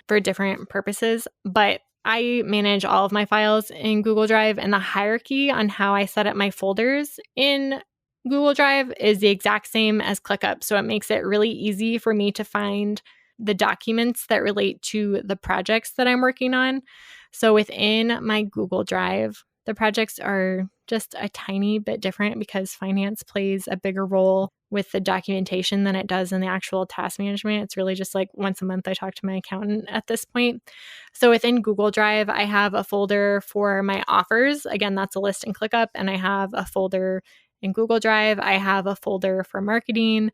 for different purposes. But I manage all of my files in Google Drive, and the hierarchy on how I set up my folders in Google Drive is the exact same as ClickUp. So it makes it really easy for me to find the documents that relate to the projects that I'm working on. So within my Google Drive, the projects are just a tiny bit different because finance plays a bigger role with the documentation than it does in the actual task management. It's really just like once a month I talk to my accountant at this point. So within Google Drive, I have a folder for my offers. Again, that's a list in ClickUp, and I have a folder in Google Drive. I have a folder for marketing,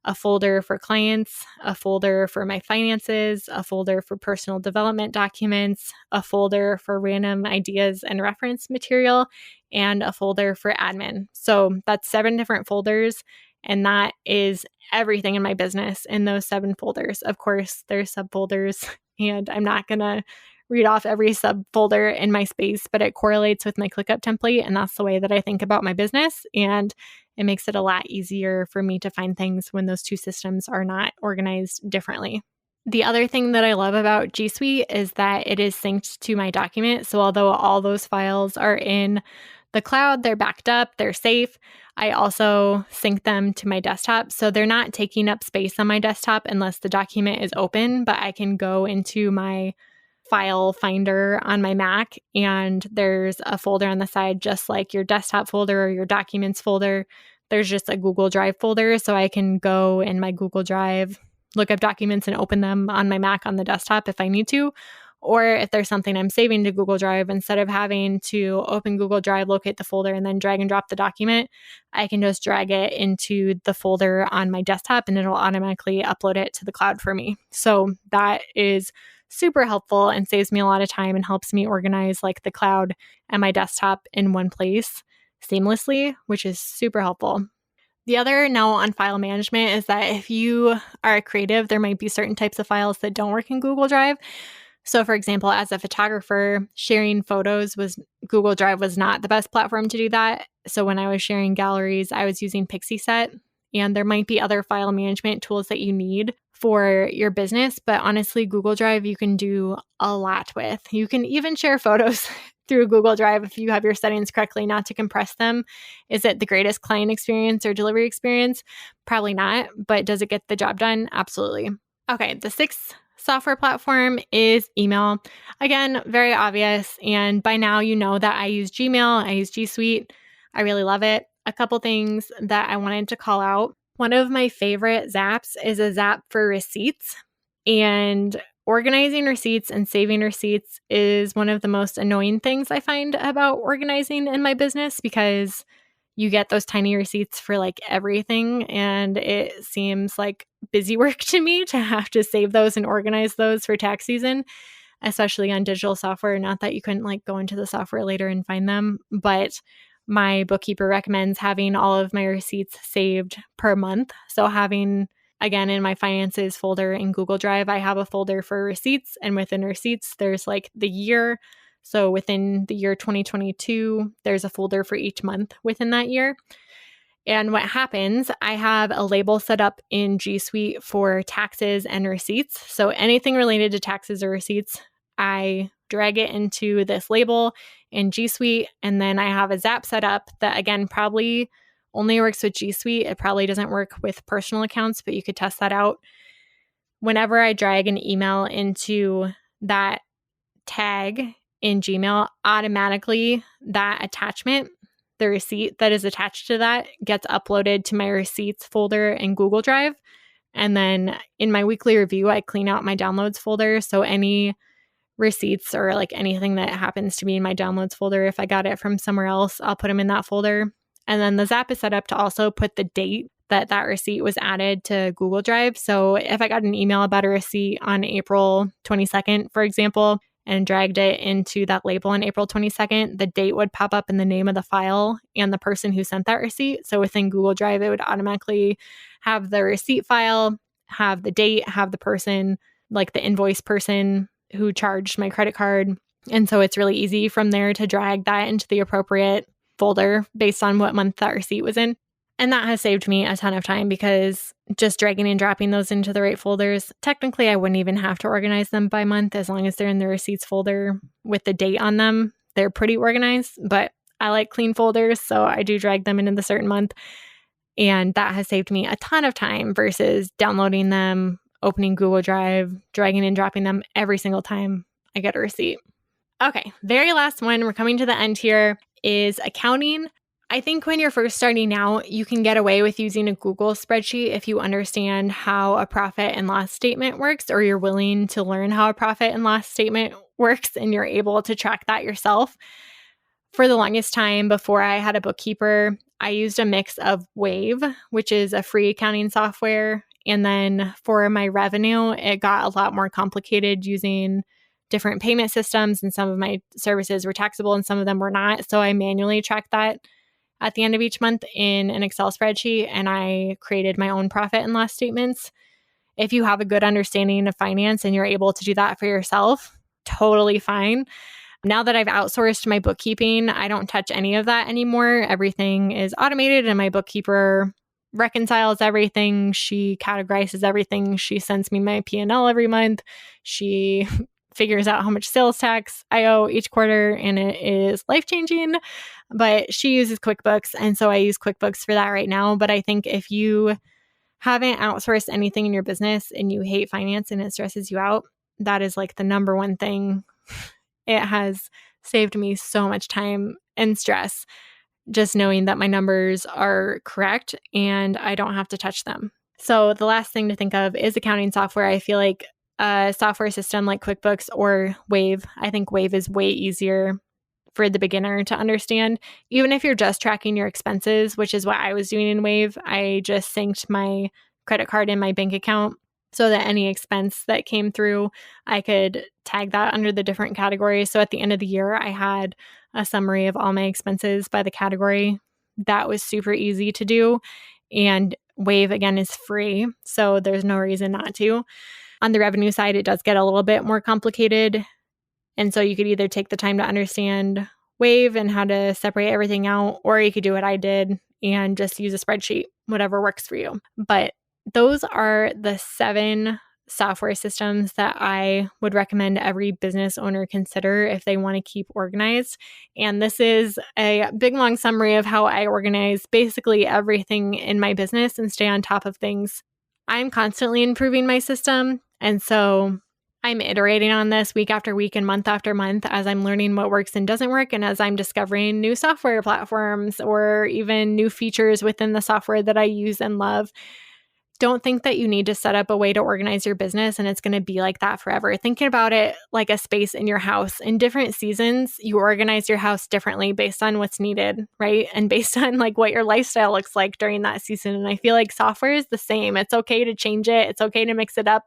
a folder for clients, a folder for my finances, a folder for personal development documents, a folder for random ideas and reference material, and a folder for admin. So that's 7 different folders, and that is everything in my business in those 7 folders. Of course, there's subfolders, and I'm not going to read off every subfolder in my space, but it correlates with my ClickUp template, and that's the way that I think about my business, and it makes it a lot easier for me to find things when those 2 systems are not organized differently. The other thing that I love about G Suite is that it is synced to my document. So although all those files are in the cloud, they're backed up, they're safe, I also sync them to my desktop. So they're not taking up space on my desktop unless the document is open, but I can go into my file finder on my Mac, and there's a folder on the side, just like your desktop folder or your documents folder. There's just a Google Drive folder, so I can go in my Google Drive, look up documents, and open them on my Mac on the desktop if I need to. Or if there's something I'm saving to Google Drive, instead of having to open Google Drive, locate the folder, and then drag and drop the document, I can just drag it into the folder on my desktop, and it'll automatically upload it to the cloud for me. So that is super helpful and saves me a lot of time and helps me organize like the cloud and my desktop in one place seamlessly, which is super helpful. The other note on file management is that if you are a creative, there might be certain types of files that don't work in Google Drive. So for example, as a photographer, sharing photos Google Drive was not the best platform to do that. So when I was sharing galleries, I was using Pixieset, and there might be other file management tools that you need for your business. But honestly, Google Drive, you can do a lot with. You can even share photos through Google Drive if you have your settings correctly, not to compress them. Is it the greatest client experience or delivery experience? Probably not. But does it get the job done? Absolutely. Okay, the 6th software platform is email. Again, very obvious. And by now, you know that I use Gmail, I use G Suite. I really love it. A couple things that I wanted to call out. One of my favorite Zaps is a Zap for receipts. And organizing receipts and saving receipts is one of the most annoying things I find about organizing in my business, because you get those tiny receipts for like everything, and it seems like busy work to me to have to save those and organize those for tax season, especially on digital software. Not that you couldn't like go into the software later and find them, but my bookkeeper recommends having all of my receipts saved per month. So having, again, in my finances folder in Google Drive, I have a folder for receipts, and within receipts, there's like the year. So within the year 2022, there's a folder for each month within that year. And what happens, I have a label set up in G Suite for taxes and receipts. So anything related to taxes or receipts, I drag it into this label in G Suite, and then I have a Zap set up that, again, probably only works with G Suite. It probably doesn't work with personal accounts, but you could test that out. Whenever I drag an email into that tag in Gmail, automatically that attachment, the receipt that is attached to that, gets uploaded to my receipts folder in Google Drive. And then in my weekly review, I clean out my downloads folder. So any receipts or like anything that happens to be in my downloads folder, if I got it from somewhere else, I'll put them in that folder. And then the Zap is set up to also put the date that receipt was added to Google Drive. So if I got an email about a receipt on April 22nd, for example, and dragged it into that label on April 22nd, the date would pop up in the name of the file and the person who sent that receipt. So within Google Drive, it would automatically have the receipt file, have the date, have the person, like the invoice person who charged my credit card. And so it's really easy from there to drag that into the appropriate folder based on what month that receipt was in. And that has saved me a ton of time because just dragging and dropping those into the right folders, technically I wouldn't even have to organize them by month as long as they're in the receipts folder with the date on them. They're pretty organized, but I like clean folders, so I do drag them into the certain month. And that has saved me a ton of time versus downloading them, opening Google Drive, dragging and dropping them every single time I get a receipt. Okay, very last one, we're coming to the end here, is accounting. I think when you're first starting out, you can get away with using a Google spreadsheet if you understand how a profit and loss statement works, or you're willing to learn how a profit and loss statement works and you're able to track that yourself. For the longest time before I had a bookkeeper, I used a mix of Wave, which is a free accounting software. And then for my revenue, it got a lot more complicated using different payment systems, and some of my services were taxable and some of them were not. So I manually tracked that at the end of each month in an Excel spreadsheet, and I created my own profit and loss statements. If you have a good understanding of finance and you're able to do that for yourself, totally fine. Now that I've outsourced my bookkeeping, I don't touch any of that anymore. Everything is automated and my bookkeeper reconciles everything. She categorizes everything. She sends me my P&L every month. She figures out how much sales tax I owe each quarter, and it is life-changing. But she uses QuickBooks, and so I use QuickBooks for that right now. But I think if you haven't outsourced anything in your business and you hate finance and it stresses you out, that is like the number one thing. It has saved me so much time and stress just knowing that my numbers are correct and I don't have to touch them. So the last thing to think of is accounting software. I feel like a software system like QuickBooks or Wave, I think Wave is way easier for the beginner to understand. Even if you're just tracking your expenses, which is what I was doing in Wave, I just synced my credit card in my bank account so that any expense that came through, I could tag that under the different categories. So at the end of the year, I had a summary of all my expenses by the category. That was super easy to do. And Wave, again, is free, so there's no reason not to. On the revenue side, it does get a little bit more complicated. And so you could either take the time to understand Wave and how to separate everything out, or you could do what I did and just use a spreadsheet, whatever works for you. But those are the 7 software systems that I would recommend every business owner consider if they want to keep organized. And this is a big, long summary of how I organize basically everything in my business and stay on top of things. I'm constantly improving my system. And so I'm iterating on this week after week and month after month as I'm learning what works and doesn't work, and as I'm discovering new software platforms or even new features within the software that I use and love. Don't think that you need to set up a way to organize your business and it's going to be like that forever. Thinking about it like a space in your house. In different seasons, you organize your house differently based on what's needed, right? And based on like what your lifestyle looks like during that season. And I feel like software is the same. It's okay to change it. It's okay to mix it up.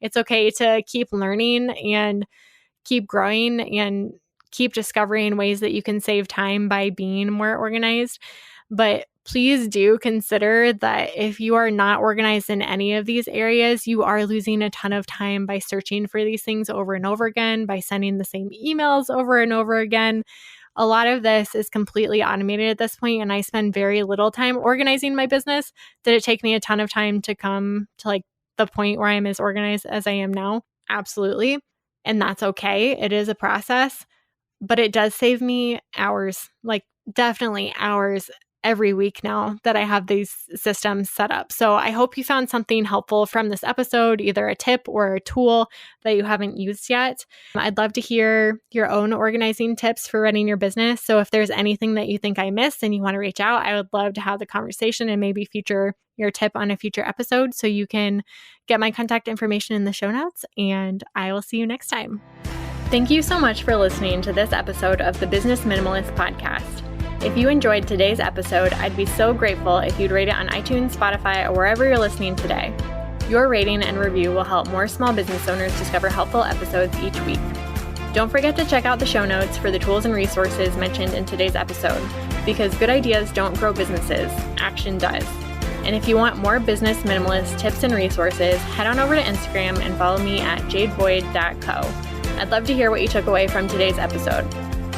It's okay to keep learning and keep growing and keep discovering ways that you can save time by being more organized. But please do consider that if you are not organized in any of these areas, you are losing a ton of time by searching for these things over and over again, by sending the same emails over and over again. A lot of this is completely automated at this point, and I spend very little time organizing my business. Did it take me a ton of time to come to like the point where I'm as organized as I am now? Absolutely. and that's okay. It is a process, but it does save me hours, like definitely hours every week now that I have these systems set up. So I hope you found something helpful from this episode, either a tip or a tool that you haven't used yet. I'd love to hear your own organizing tips for running your business. So if there's anything that you think I missed and you want to reach out, I would love to have the conversation and maybe feature your tip on a future episode. So you can get my contact information in the show notes, and I will see you next time. Thank you so much for listening to this episode of the Business Minimalist Podcast. If you enjoyed today's episode, I'd be so grateful if you'd rate it on iTunes, Spotify, or wherever you're listening today. Your rating and review will help more small business owners discover helpful episodes each week. Don't forget to check out the show notes for the tools and resources mentioned in today's episode, because good ideas don't grow businesses, action does. And if you want more business minimalist tips and resources, head on over to Instagram and follow me at jadeboyd.co. I'd love to hear what you took away from today's episode.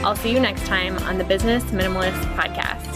I'll see you next time on the Business Minimalist Podcast.